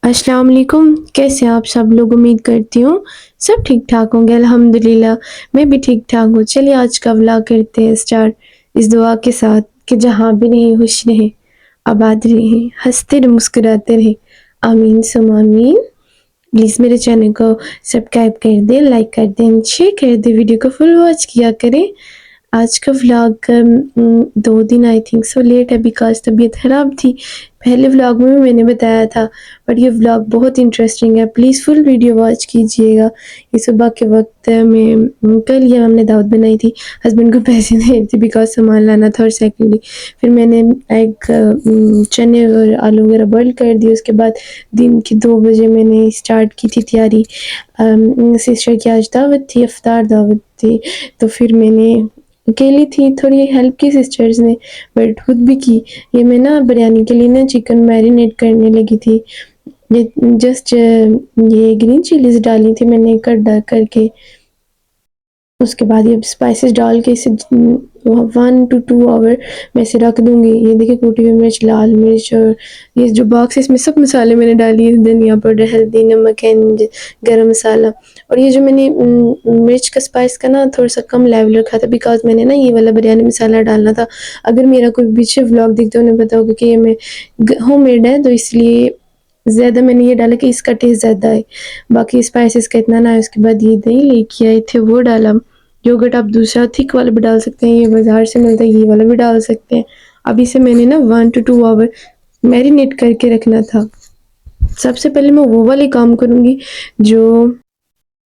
अस्सलाम वालेकुम, कैसे हैं आप सब लोग? उम्मीद करती हूँ सब ठीक-ठाक होंगे, अल्हम्दुलिल्लाह मैं भी ठीक-ठाक हूँ। चलिए आज का व्लॉग करते हैं स्टार्ट इस दुआ के साथ कि जहाँ भी रहें खुश रहें, आबाद रहें, हँसते रहें, मुस्कुराते रहें। आमीन सुम्मा आमीन। प्लीज़ मेरे चैनल को सब्सक्राइब कर दें, लाइक कर दें, शेयर कर दें, वीडियो को फुल वॉच किया करें। आज का व्लॉग 2 दिन आई थिंक सो लेट है बिकॉज़ तबीयत ख़राब थी। पहले व्लॉग में भी मैंने बताया था, बट ये व्लॉग बहुत इंटरेस्टिंग है, प्लीज़ फुल वीडियो वॉच कीजिएगा। ये सुबह के वक़्त में कल ये हमने दावत बनाई थी, हस्बैंड को पैसे दे रही थी बिकॉज़ सामान लाना था और सेकंडली फिर मैंने एग चने और आलू वगैरह बॉयल कर दिए। उसके बाद दिन के 2 बजे मैंने स्टार्ट की थी तैयारी। सिस्टर की आज दावत थी, इफ्तार दावत थी, तो फिर मैंने अकेली थी, थोड़ी हेल्प की सिस्टर्स ने, बट खुद भी की। ये मैं ना बिरयानी के लिए ना चिकन मैरिनेट करने लगी थी। ये जस्ट ये ग्रीन चिलीज़ डाली थी मैंने कट करके। उसके बाद ये स्पाइसेस डाल के इसे 1 to 2 आवर मैं इसे रख दूँगी। ये देखिए कुटी हुई मिर्च, लाल मिर्च और ये जो बॉक्स है इसमें सब मसाले मैंने डाली है, धनिया पाउडर, हल्दी, नमक एंड गरम मसाला। और ये जो मैंने मिर्च का स्पाइस का ना थोड़ा-सा कम लेवल रखा था बिकॉज़ मैंने ना ये वाला बिरयानी मसाला डालना था। अगर मेरा कोई पीछे व्लॉग देखते हो उन्हें पता होगा कि ये मैं होममेड है, तो इसलिए ज़्यादा मैंने ये डाला कि इसका टेस्ट ज़्यादा है। बाकी स्पाइसेस का इतना ना है। उसके बाद ये दही लेके आए थे वो डाला। योगर्ट आप दूसरा थिक वाला भी डाल सकते हैं, ये बाज़ार से मिलता है, ये वाला भी डाल सकते हैं। अब इसे मैंने ना 1 to 2 आवर मैरिनेट करके रखना था। सबसे पहले मैं वो वाले काम करूँगी जो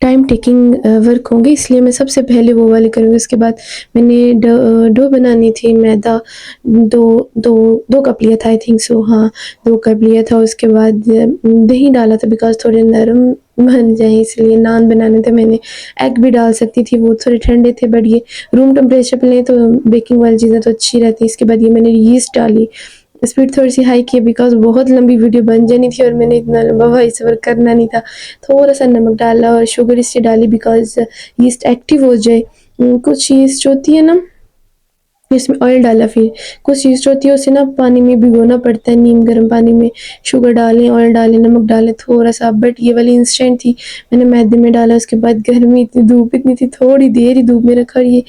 टाइम टेकिंग वर्क होंगे, इसलिए मैं सबसे पहले वो वाले करूँगी। उसके बाद मैंने डो बनानी थी, मैदा 2 कप लिया था आई थिंक सो, हाँ 2 कप लिया था। उसके बाद दही डाला था बिकॉज़ थोड़े नरम बन जाएँ इसलिए। नान बनाने थे मैंने, एग भी डाल सकती थी, वो थोड़े ठंडे थे बट ये रूम टेम्परेचर पे लें तो बेकिंग वाली चीज़ें तो अच्छी रहती हैं। इसके बाद ये मैंने यीस्ट डाली, स्पीड थोड़ी-सी हाई की बिकॉज़ बहुत लंबी वीडियो बन जानी थी और मैंने इतना लंबा वॉइस ओवर करना नहीं था। थोड़ा-सा नमक डाला और शुगर इसलिए डाली बिकॉज़ यीस्ट एक्टिव हो जाए। कुछ यीस्ट होती है ना, इसमें ऑयल डाला फिर। कुछ यीस्ट होती है उसे ना पानी में भिगोना पड़ता है, नीम गर्म पानी में। शुगर डालें, ऑयल डालें, नमक डालें थोड़ा-सा, बट ये वाली इंस्टेंट थी, मैंने मैदे में डाला। उसके बाद गर्मी इतनी, धूप इतनी थी, थोड़ी देर ही धूप में रखा और ये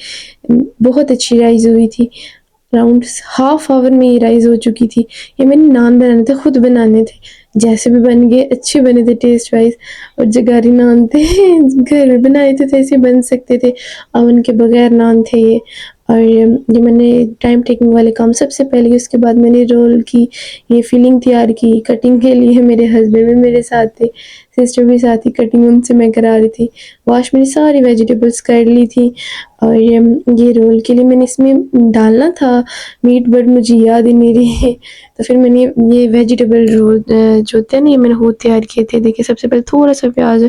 बहुत अच्छी राइज़ हुई थी। अराउंड हाफ आवर में ये राइज़ हो चुकी थी। ये मैंने नान बनाने थे, खुद बनाने थे। जैसे भी बन गए, अच्छे बने थे टेस्ट वाइज़। और जगारी नान थे घर में बनाए थे तो ऐसे बन सकते थे, ओवन के बगैर नान थे ये। और ये मैंने टाइम टेकिंग वाले काम सबसे पहले, उसके बाद मैंने रोल की ये फिलिंग तैयार की। कटिंग के लिए मेरे हस्बैंड भी मेरे साथ थे, सिस्टर भी साथ थी, कटिंग उनसे मैं करा रही थी। वॉश मैंने सारी वेजिटेबल्स कर ली थी। और ये रोल के लिए मैंने इसमें डालना था मीट, बट मुझे याद ही नहीं रही तो फिर मैंने ये वेजिटेबल रोल जो होते हैं ना, ये मैंने खुद तैयार किए थे। देखिए सबसे पहले थोड़ा-सा प्याज,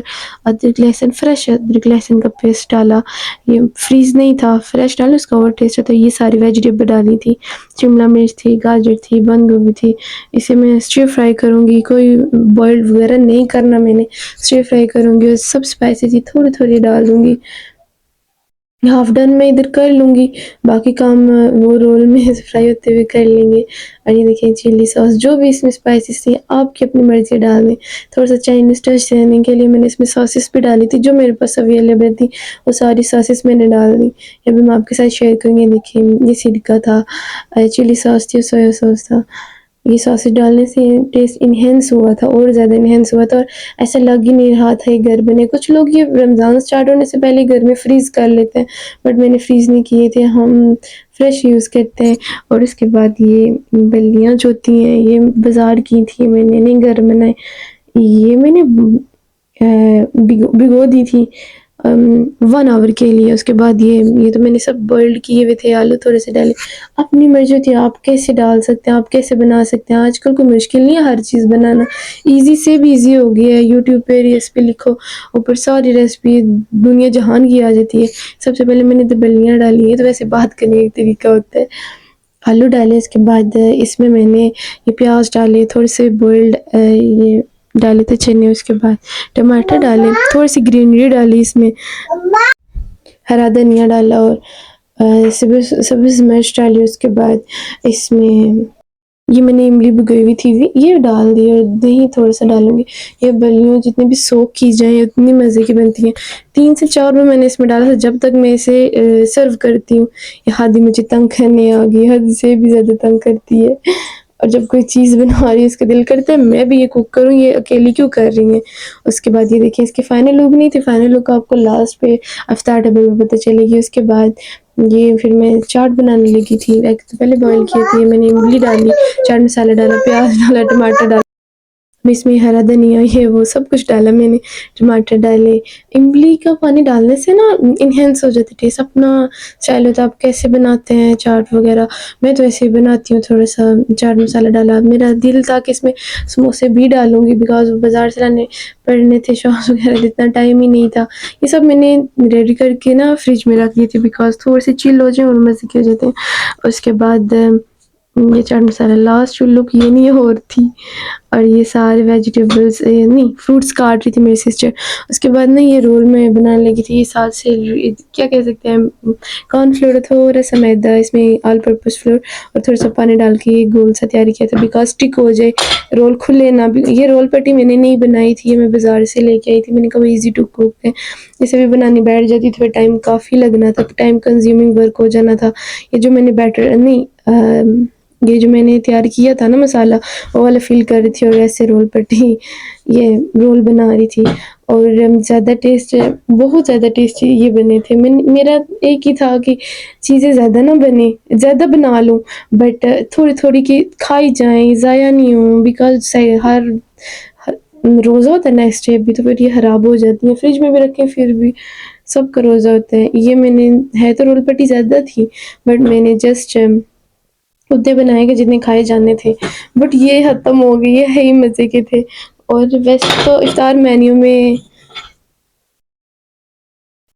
अदरक, लहसुन, फ्रेश अदरक लहसुन का पेस्ट डाला। ये फ्रीज़ नहीं था, फ्रेश डाला उसका और टेस्ट आता है। ये सारी वेजिटेबल डाली थी, शिमला मिर्च थी, गाजर थी, बंद गोभी थी। इसे मैं स्टिर फ्राई करूँगी, कोई बॉइल्ड वगैरह नहीं करना मैंने, स्टिर फ्राई करूँगी और सब स्पाइसेस ये थोड़ी-थोड़ी डाल दूँगी। हाफ डन मैं इधर कर लूँगी, बाकी काम वो रोल में फ्राई होते हुए कर लेंगे। और ये देखिए चिली सॉस, जो भी इसमें स्पाइसेस थी आपकी अपनी मर्ज़ी डाल दें। थोड़ा-सा चाइनीज़ टच देने के लिए मैंने इसमें सॉसेस भी डाली थी, जो मेरे पास अवेलेबल थी, वो सारी सॉसेस मैंने डाल दी। ये भी मैं आपके साथ शेयर करूँगी। देखिए ये सिरका था, चिली सॉस थी, सोया सॉस था। ये सॉसेस डालने से टेस्ट एनहांस हुआ था और ज़्यादा एनहांस हुआ था और ऐसा लग ही नहीं रहा था ये घर बने। कुछ लोग ये रमज़ान स्टार्ट होने से पहले घर में फ्रीज़ कर लेते हैं, बट मैंने फ्रीज़ नहीं किए थे, हम फ्रेश यूज़ करते हैं। और उसके बाद ये बल्लियाँ जो होती हैं ये बाज़ार की थी, मैंने नहीं घर बनाए। ये मैंने भिगो दी थी 1 आवर के लिए। उसके बाद ये तो मैंने सब बॉइल्ड किए हुए थे, आलू थोड़े से डाले। अपनी मर्ज़ी होती है, आप कैसे डाल सकते हैं, आप कैसे बना सकते हैं। आजकल कोई मुश्किल नहीं है हर चीज़ बनाना, ईज़ी से भी ईज़ी हो गया है। यूट्यूब पे रेसिपी लिखो, ऊपर सारी रेसिपी दुनिया जहान की आ जाती है। सबसे पहले मैंने तो बल्लियाँ डाली हैं, तो वैसे बात करने का एक तरीका होता है। आलू डाले, इसके बाद इसमें मैंने ये प्याज़ डाले, थोड़े से बॉइल्ड ये डाले थे चने। उसके बाद टमाटर डाले, थोड़ी-सी ग्रीनरी डाली इसमें, हरा धनिया डाला और सब्ज़ सब्ज़ मिर्च डाली। उसके बाद इसमें ये मैंने इमली भिगोई हुई थी, ये डाल दी और दही थोड़ा-सा डालूँगी। ये बल्लियाँ जितनी भी सोक की जाएँ उतनी मज़े की बनती हैं। 3 से 4 बार मैंने इसमें डाला था जब तक मैं इसे सर्व करती हूँ। ये हादी मुझे तंग करने आ गई, हद से भी ज़्यादा तंग करती है। और जब कोई चीज़ बना रही है उसका दिल करता है मैं भी ये कुक करूँ, ये अकेली क्यों कर रही हैं। उसके बाद ये देखिए इसके फाइनल लुक नहीं थे, फाइनल लुक आपको लास्ट पे इफ्तार टेबल पे पता चलेगी। उसके बाद ये फिर मैं चाट बनाने लगी थी। एग तो पहले बॉयल किए थे, मैंने इमली डाली, चाट मसाला डाला, प्याज़ डाला, टमाटर डाला। इसमें हरा धनिया ये वो सब कुछ डाला मैंने, टमाटर डाले। इमली का पानी डालने से ना एनहांस हो जाता है टेस्ट। अपना स्टाइल होता है, आप कैसे बनाते हैं चाट वग़ैरह। मैं तो ऐसे ही बनाती हूँ, थोड़ा-सा चाट मसाला डाला। मेरा दिल था कि इसमें समोसे भी डालूँगी बिकॉज़ बाज़ार से लाने पड़ने थे सॉस वग़ैरह, इतना टाइम ही नहीं था। ये सब मैंने रेडी करके ना फ्रिज में रख दिए थे बिकॉज़ थोड़े-से चिल हो जाएँ और मज़े के हो जाते हैं। उसके बाद ये चाट मसाला लास्ट लुक ये नहीं और थी। और ये सारे वेजिटेबल्स नहीं फ्रूट्स काट रही थी मेरी सिस्टर। उसके बाद ना ये रोल मैं बनाने लगी थी। ये साथ से क्या कह सकते हैं कॉर्नफ्लोर, थोड़ा-सा मैदा, इसमें ऑल पर्पस फ्लोर और थोड़ा-सा पानी डाल के ये गोल सा तैयार किया था बिकॉज़ स्टिक हो जाए, रोल खुले ना भी। ये रोल पट्टी मैंने नहीं बनाई थी, ये मैं बाज़ार से लेके आई थी। मैंने कहा वो ईज़ी टू कुक है। इसे भी बनाने बैठ जाती तो फिर टाइम काफ़ी लगना था, टाइम कंज्यूमिंग वर्क हो जाना था। ये जो मैंने बैटर नहीं ये जो मैंने तैयार किया था ना मसाला, वो वाला फ़िल कर रही थी और ऐसे रोल पट्टी ये रोल बना रही थी। और ज़्यादा टेस्ट बहुत ज़्यादा टेस्टी ये बने थे। मेरा एक ही था कि चीज़ें ज़्यादा ना बने, ज़्यादा बना लूँ बट थोड़ी-थोड़ी कि खाई जाएँ, ज़ाया नहीं हो बिकॉज़ से हर ह रोज़ा होता है नेक्स्ट डे भी तो फिर ये ख़राब हो जाती हैं। फ्रिज में भी रखें फिर भी सबका रोज़ा होता है। ये मैंने है तो रोल पट्टी ज़्यादा थी बट मैंने जस्ट उतने बनाए कि जितने खाए जाने थे। बट ये ख़त्म हो गई, ये है ही मज़े के थे। और वैसे तो इफ्तार मेन्यू में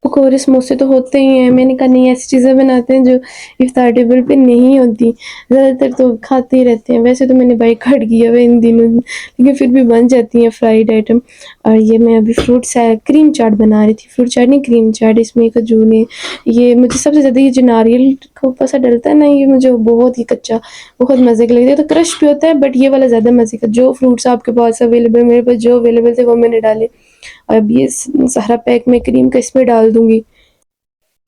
पकोड़े समोसे तो होते ही हैं। मैंने कहा नहीं ऐसी चीज़ें बनाते हैं जो इफ्तार टेबल पे नहीं होती। ज़्यादातर तो खाते ही रहते हैं। वैसे तो मैंने बायकॉट किया हुआ है इन दिनों लेकिन फिर भी बन जाती हैं फ्राइड आइटम। और ये मैं अभी क्रीम चाट बना रही थी। फ्रूट चाट नहीं क्रीम चाट, इसमें खजूर है। ये मुझे सबसे ज़्यादा ये जो नारियल का ऊपर सा डलता है ना ये मुझे बहुत ही कच्चा बहुत मज़े का लगता है। तो क्रश भी होता है बट ये वाला ज़्यादा मज़े का। जो फ्रूट्स आपके पास अवेलेबल मेरे पास जो अवेलेबल थे वो मैंने डाले। अब ये सारा पैक मैं क्रीम का इसमें डाल दूँगी।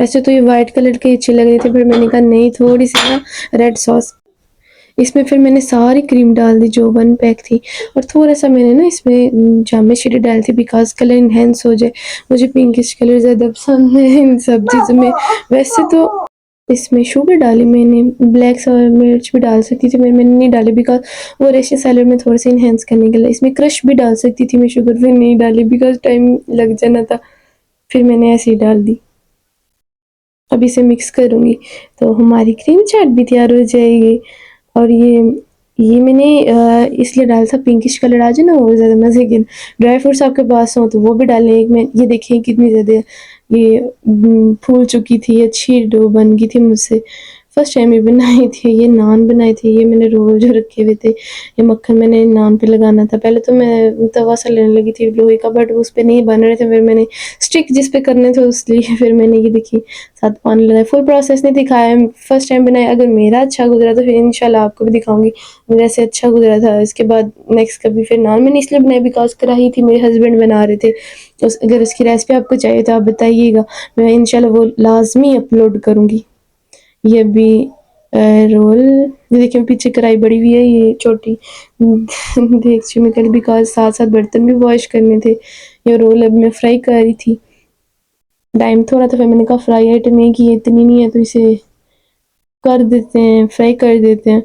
वैसे तो ये वाइट कलर के अच्छे लग रहे थे पर मैंने कहा नहीं थोड़ी-सी ना रेड सॉस। इसमें फिर मैंने सारी क्रीम डाल दी जो 1 पैक थी और थोड़ा-सा मैंने ना इसमें जामे शीरा डाली थी बिकॉज़ कलर एनहांस हो जाए। मुझे पिंकिश कलर ज़्यादा पसंद है इन सब चीज़ों में। वैसे तो इसमें शुगर डाली मैंने, ब्लैक सोया मिर्च भी डाल सकती थी मैंने नहीं डाली बिकॉज़ वो रेशे सैलेड में थोड़ा-सा एनहांस करने के लिए। इसमें क्रश भी डाल सकती थी मैं शुगर फिर नहीं डाली बिकॉज़ टाइम लग जाना था। फिर मैंने ऐसे ही डाल दी। अब इसे मिक्स करूँगी तो हमारी क्रीम चाट भी तैयार हो जाएगी। और ये मैंने इसलिए डाला था पिंकिश कलर आ जाए ना और ज़्यादा मज़े के। ड्राई फ्रूट्स आपके पास हों तो वो भी डालें। एक मैं ये देखिए कितनी ज़्यादा ये फूल चुकी थी, अच्छी डो बन गई थी मुझसे। फर्स्ट टाइम ये बनाई थी, ये नान बनाए थे, ये मैंने रोल जो रखे हुए थे, ये मक्खन मैंने नान पे लगाना था। पहले तो मैं तवा सा लेने लगी थी लोहे का बट उस पे नहीं बन रहे थे, फिर मैंने स्टिक जिस पे करने थे इसलिए फिर मैंने ये देखिए साथ पानी लगाया। फुल प्रोसेस नहीं दिखाया, फर्स्ट टाइम बनाया। अगर मेरा अच्छा गुज़रा तो फिर इंशाल्लाह आपको भी दिखाऊँगी। मेरा ऐसे अच्छा गुज़रा था। इसके बाद नेक्स्ट कभी फिर नान मैंने इसलिए बनाई बिकॉज़ कराही थी मेरे हस्बैंड बना रहे थे। उस अगर उसकी रेसिपी आपको चाहिए तो आप बताइएगा, मैं इंशाल्लाह वो लाज़मी अपलोड करूँगी। ये भी रोल ये देखिए पीछे कढ़ाई बड़ी हुई है, ये छोटी देगची में कल बिकॉज़ साथ-साथ बर्तन भी वॉश करने थे। ये रोल अब मैं फ्राई कर रही थी। टाइम थोड़ा था फिर मैंने कहा फ्राई आइटम है कि इतनी नहीं है तो इसे कर देते हैं, फ्राई कर देते हैं।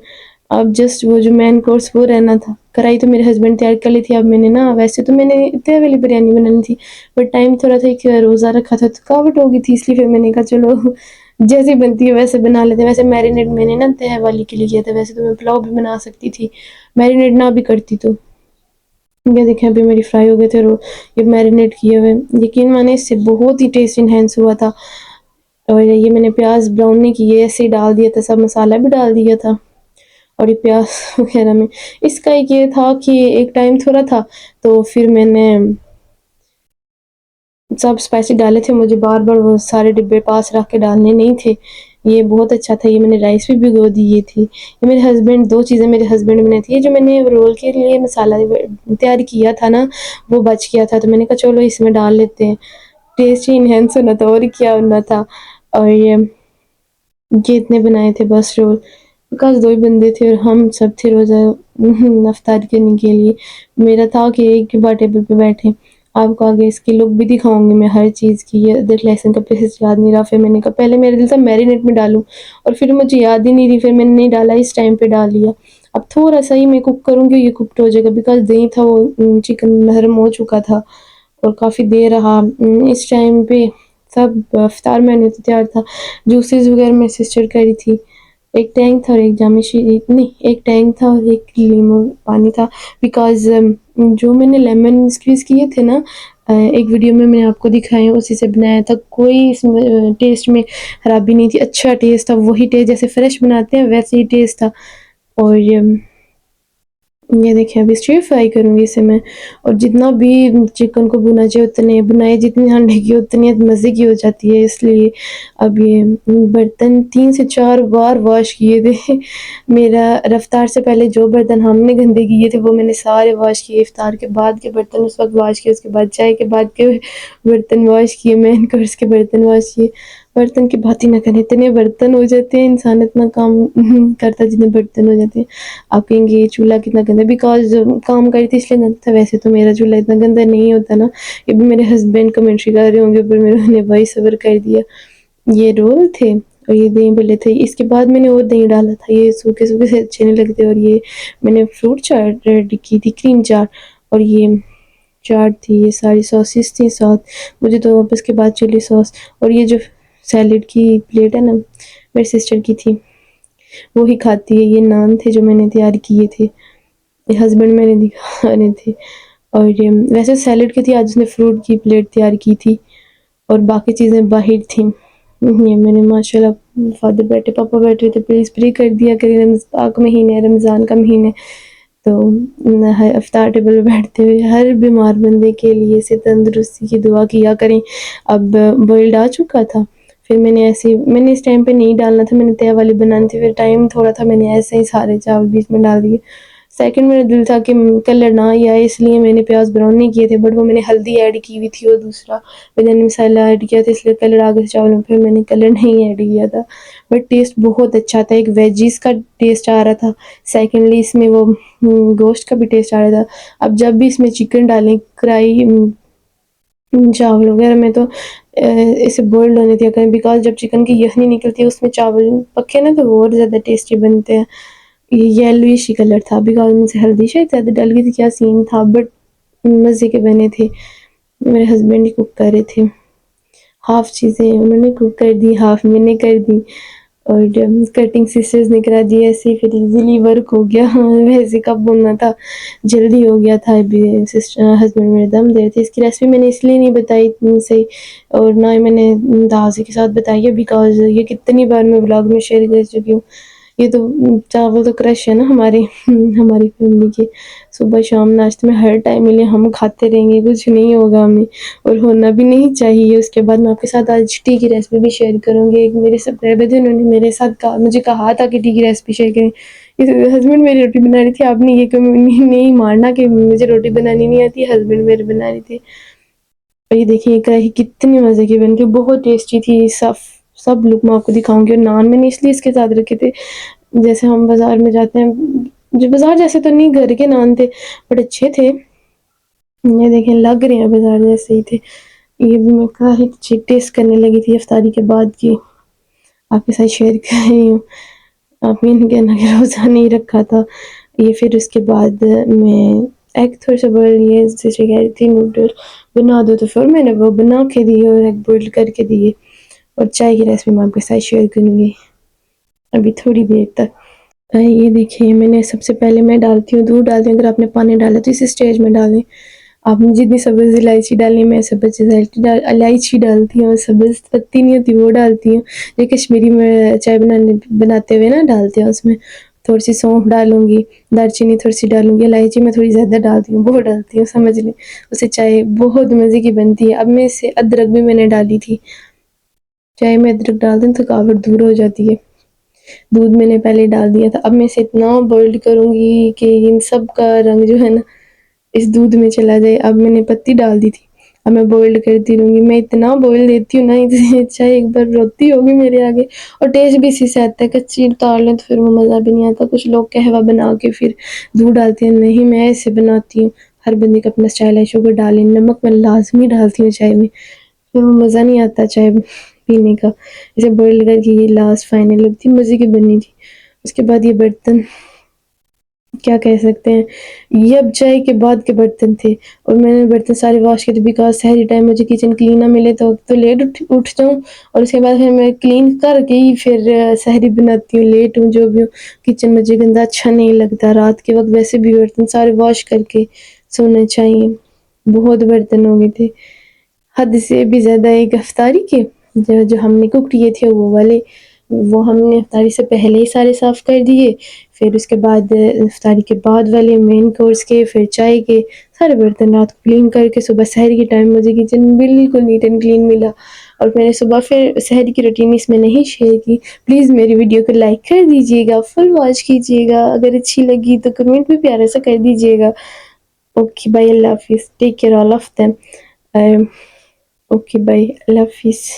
अब जस्ट वो जो मेन कोर्स वो रहना था। कढ़ाई तो मेरे हस्बैंड तैयार कर ली थी। अब मैंने ना वैसे तो मैंने तवे वाली बिरयानी बनानी थी बट टाइम थोड़ा था कि रोज़ा रखा था तो थकावट हो गई थी इसलिए फिर मैंने कहा चलो जैसी बनती है वैसे बना लेते हैं। वैसे मैरिनेट मैंने ना तवे वाली के लिए किया था, वैसे तो मैं पुलाव भी बना सकती थी, मैरिनेट ना भी करती तो। ये देखें अभी मेरी फ्राई हो गए थे ये मैरिनेट किए हुए। यकीन मानिए इससे बहुत ही टेस्ट एनहांस हुआ था। और ये मैंने प्याज़ ब्राउन नहीं किए, ऐसे ही डाल दिया था, सब मसाला भी डाल दिया था। और ये प्याज़ वग़ैरह में इसका एक ये था कि एक टाइम थोड़ा था, तो फिर मैंने सब स्पाइसी डाले थे, मुझे बार-बार वो सारे डिब्बे पास रख के डालने नहीं थे। ये बहुत अच्छा था, ये मैंने राइस भी भिगो दिए थी। ये मेरे हस्बैंड 2 चीज़ें मेरे हस्बैंड बनाए थे। ये जो मैंने रोल के लिए मसाला तैयार किया था ना, वो बच गया था, तो मैंने कहा चलो इसमें डाल लेते हैं। टेस्ट ही इन्हेंस होना था और क्या होना था। और ये इतने बनाए थे बस रोल, बिकॉज़ 2 ही बंदे थे और हम सब थे रोज़ा इफ्तार करने के लिए। मेरा था कि एक ही बार टेबल पे बैठें। आपको आगे इसकी लुक भी दिखाऊँगी मैं हर चीज़ की। ये अदरक लहसुन का पेस्ट याद नहीं रहा, फिर मैंने कहा पहले मेरा दिल था मैरिनेट में डालूँ और फिर मुझे याद ही नहीं रही, फिर मैंने नहीं डाला, इस टाइम पे डाल लिया। अब थोड़ा-सा ही मैं कुक करूँगी, ये कुक्ड हो जाएगा, बिकॉज़ दही था वो चिकन नरम हो चुका था और काफ़ी देर रहा। इस टाइम पे सब इफ्तार मेन्यू तो तैयार था। जूसेस वगैरह मेरी सिस्टर कर रही थी। एक टैंक था और एक जाम शीरी नहीं, एक टैंक था और एक लीमू पानी था, बिकॉज़ जो मैंने लेमन स्क्वीज़ किए थे ना, एक वीडियो में मैंने आपको दिखाए हैं, उसी से बनाया था। कोई इसमें टेस्ट में खराबी नहीं थी, अच्छा टेस्ट था, वही टेस्ट जैसे फ्रेश बनाते हैं वैसे ही टेस्ट था। और ये देखिए अभी स्टिर फ्राई करूँगी इसे मैं, और जितना भी चिकन को भुना चाहिए उतने भुनाई जितनी अंडे की उतनी मज़े की हो जाती है, इसलिए अब ये बर्तन 3 से 4 बार वॉश किए थे। मेरा इफ्तार से पहले जो बर्तन हमने गंदे किए थे वो मैंने सारे वॉश किए, इफ्तार के बाद के बर्तन उस वक़्त वॉश किए, उसके बाद चाय के बाद के बर्तन वॉश किए, मेन कोर्स के बर्तन वॉश किए। बर्तन की बात ही ना करें, इतने बर्तन हो जाते हैं, इंसान इतना काम करता है जितने बर्तन हो जाते हैं। आप कहेंगे ये चूल्हा कितना गंदा है, बिकॉज़ काम कर रही थी इसलिए गंदा था, वैसे तो मेरा चूल्हा इतना गंदा नहीं होता ना। ये भी मेरे हस्बैंड कमेंट्री कर रहे होंगे पर मैंने वॉइस ओवर कर दिया। ये रोल थे और ये दही भल्ले थे, इसके बाद मैंने और दही डाला था, ये सूखे-सूखे से अच्छे नहीं लगते। और ये मैंने फ्रूट चाट रेडी की थी, क्रीम चाट, और ये चाट थी, ये सारी सॉसेस थी साथ। मुझे तो अब इसके बाद चिली सॉस, और ये जो सैलेड की प्लेट है ना, मेरी सिस्टर की थी, वो ही खाती है। ये नान थे जो मैंने तैयार किए थे, ये हस्बैंड मेरे दिखा रहे थे। और वैसे सैलेड की थी, आज उसने फ्रूट की प्लेट तैयार की थी और बाकी चीज़ें बाहर थी। ये मैंने माशाल्लाह फादर बैठे, पापा बैठे थे, प्लीज़ प्रे कर दिया करें, पाक महीने है, रमज़ान का महीना है। तो इफ्तार टेबल पे बैठते हुए हर बीमार बंदे के लिए से तंदुरुस्ती की दुआ किया करें। अब बॉइल्ड आ चुका था, फिर मैंने इस टाइम पे नहीं डालना था, मैंने तय वाली बनानी थी, फिर टाइम थोड़ा था, मैंने ऐसे ही सारे चावल बीच में डाल दिए। सेकंड मेरा दिल था कि कलर ना ही आए, इसलिए मैंने प्याज़ ब्राउन नहीं किए थे, बट वो मैंने हल्दी ऐड की हुई थी और दूसरा बिरयानी मसाला ऐड किया था, इसलिए कलर आ गया था चावलों में, फिर मैंने कलर नहीं ऐड किया था। बट टेस्ट बहुत अच्छा था, एक वेजीज़ का टेस्ट आ रहा था, सेकंडली इसमें वो गोश्त का भी टेस्ट आ रहा था। अब जब भी इसमें चिकन डालें, कढ़ाई चावल वगैरह में, तो इसे बॉइल्ड होने दिया करें, बिकॉज़ जब चिकन की यखनी निकलती है उसमें चावल पके ना, तो वो और ज़्यादा टेस्टी बनते हैं। ये येलोइश ही कलर था, बिकॉज़ मुझसे हल्दी शायद ज़्यादा डल गई थी, क्या सीन था, बट मज़े के बने थे। मेरे हस्बैंड ही कुक कर रहे थे। हाफ़ चीज़ें उन्होंने कुक कर दी, हाफ़ मैंने कर दी, और कटिंग सिस्टर्स ने करा दी, ऐसे ही फिर ईज़िली वर्क हो गया। हाँ, वैसे कब होना था, जल्दी हो गया था। अभी हस्बैंड मेरे दम दे रहे थे। इसकी रेसिपी मैंने इसलिए नहीं बताई इतनी सही, और ना ही मैंने दाज़ी के साथ बताई है, बिकॉज़ ये कितनी बार मैं व्लॉग में शेयर कर चुकी हूँ। ये तो चावल तो क्रश है ना हमारे हमारी फैमिली के। सुबह शाम नाश्ते में हर टाइम मिले हम खाते रहेंगे, कुछ नहीं होगा हमें, और होना भी नहीं चाहिए। उसके बाद मैं आपके साथ आज टी की रेसिपी भी शेयर करूँगी। एक मेरे सब्सक्राइबर थे, उन्होंने मेरे साथ कहा, मुझे कहा था कि टी की रेसिपी शेयर करें। इस हस्बैंड मेरी रोटी बना रही थी, आपने ये क्यों नहीं मानना कि मुझे रोटी बनानी नहीं आती, हस्बैंड मेरे बना रहे थे। और ये देखिए ये कढ़ाई कितनी मज़े की बन के, बहुत टेस्टी थी। सब लुक मैं आपको दिखाऊँगी, और नान मैंने इसलिए इसके साथ रखे थे, जैसे हम बाज़ार में जाते हैं, जो बाज़ार जैसे तो नहीं, घर के नान थे, बट अच्छे थे। ये देखें लग रहे हैं बाज़ार जैसे ही थे। ये भी मैं काफ़ी अच्छी टेस्ट करने लगी थी इफ्तारी के बाद की, आपके साथ शेयर कर रही हूँ। आपने नहीं कहना कि रोज़ा नहीं रखा था। ये फिर उसके बाद मैं एग थोड़ा-सा बॉयल, ये सिस्टर कह रही थी नूडल बना दो, तो फिर मैंने वो बना के दिए और एग बॉयल करके दिए, और चाय की रेसिपी मैं आपके साथ शेयर करूँगी अभी थोड़ी देर तक। ये देखिए मैंने सबसे पहले मैं डालती हूँ, दूध डालती हूँ, अगर आपने पानी डाला तो इस स्टेज में डालें। आपने जितनी सब्ज़ इलायची डालनी है, मैं सब्ज़ इलायची डालती हूँ, सब्ज़ पत्ती नहीं होती वो डालती हूँ। ये कश्मीरी में चाय बनाते हुए ना डालते हैं उसमें। थोड़ी-सी सौंफ डालूँगी, दालचीनी थोड़ी-सी डालूँगी, इलायची मैं थोड़ी ज़्यादा डालती हूँ, बहुत डालती हूँ समझ लें। उससे चाय बहुत मज़े की बनती है। अब मैं इससे अदरक भी मैंने डाली थी। चाय में अदरक डाल दें थकावट दूर हो जाती है। दूध मैंने पहले डाल दिया था, अब मैं इसे इतना बॉइल्ड करूँगी कि इन सब का रंग जो है ना इस दूध में चला जाए। अब मैंने पत्ती डाल दी थी, अब मैं बॉइल्ड करती रहूँगी। मैं इतना बॉयल देती हूँ ना, इससे अच्छा एक बार रोती होगी मेरे आगे। और टेस्ट भी इसी से आता है, कच्ची उतार लें तो फिर वो मज़ा भी नहीं आता। कुछ लोग कहवा बना के फिर दूध डालते हैं, नहीं मैं ऐसे बनाती हूँ। हर बंदे का अपना स्टाइल है। शुगर डालें, नमक मैं लाज़मी डालती हूँ चाय में, फिर वो मज़ा नहीं आता चाय पीने का। इसे बॉइल करके ये लास्ट फाइनल लगती मज़े की बनी थी। उसके बाद ये बर्तन क्या कह सकते हैं, ये अब चाय के बाद के बर्तन थे और मैंने बर्तन सारे वॉश किए थे बिकॉज़ सहरी टाइम मुझे किचन क्लीन ना मिले तो लेट उठ जाऊँ और उसके बाद फिर मैं क्लीन करके ही फिर सहरी बनाती हूँ, लेट हूँ जो भी हूँ। किचन मुझे गंदा अच्छा नहीं लगता, रात के वक़्त वैसे भी बर्तन सारे वॉश करके सोना चाहिए। बहुत बर्तन हो गए थे, हद से भी ज़्यादा। एक इफ्तारी के जो हमने कुक किए थे वो वाले, वो हमने इफ्तारी से पहले ही सारे साफ़ कर दिए। फिर उसके बाद इफ्तारी के बाद वाले मेन कोर्स के, फिर चाय के, सारे बर्तन रात को क्लीन करके सुबह सहरी के टाइम मुझे किचन बिल्कुल नीट एंड क्लीन मिला। और मैंने सुबह फिर सहरी की रूटीन इसमें नहीं शेयर की। प्लीज़ मेरी वीडियो को लाइक कर दीजिएगा, फुल वॉच कीजिएगा, अगर अच्छी लगी तो कमेंट भी प्यारा सा कर दीजिएगा। ओके बाय, अल्लाह हाफ़िज़, take care all of them. Okay bye, अल्लाह हाफ़िज़।